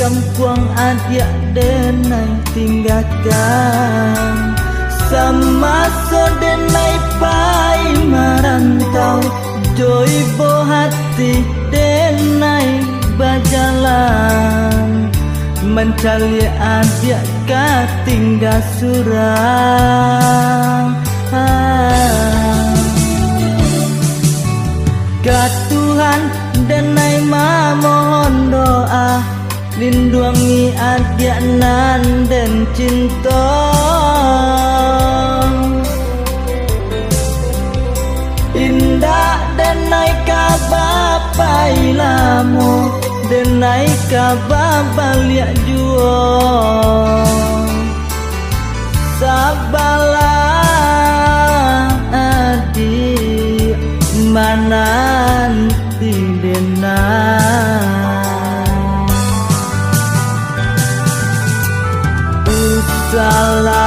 kampung adia denai tinggalkan, sama so denai pai merantau, joy bo hati denai berjalan, mencari adia tinggal surang. Ke Tuhan denai mohon doa, lindungi adia nan dan cinta. Indah denai kabapai lamu, denai kababalia juo. Sabalah adi mananti denai, usalah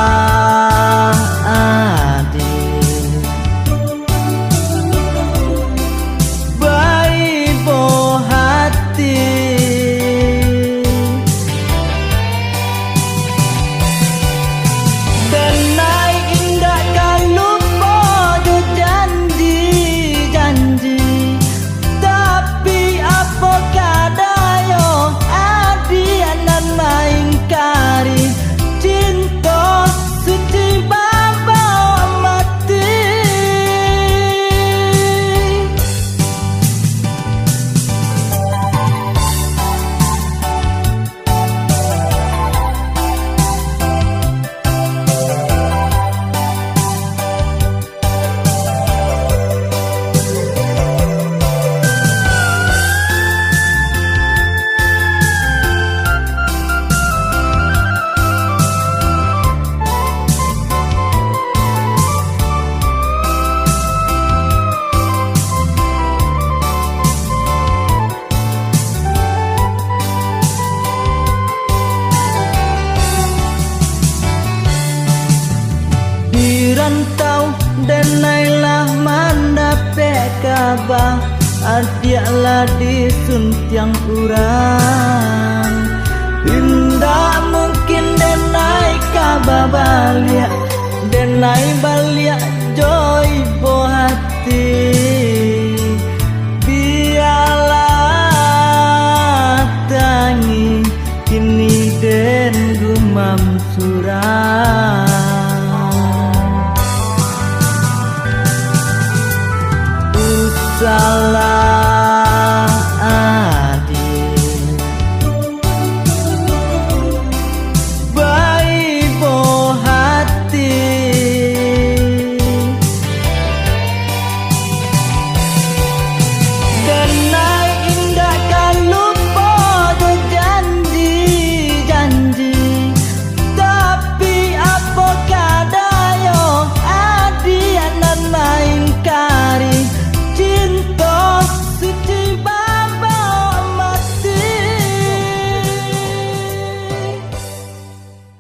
adi baik bo hati, denai indah kalau bodo janji, tapi apa kadayo adi anan main kari, cinta suci baba mati. Rantau denailah mandapek kabar, adialah disuntiang kurang. Indah mungkin denai kabar balik, denai balik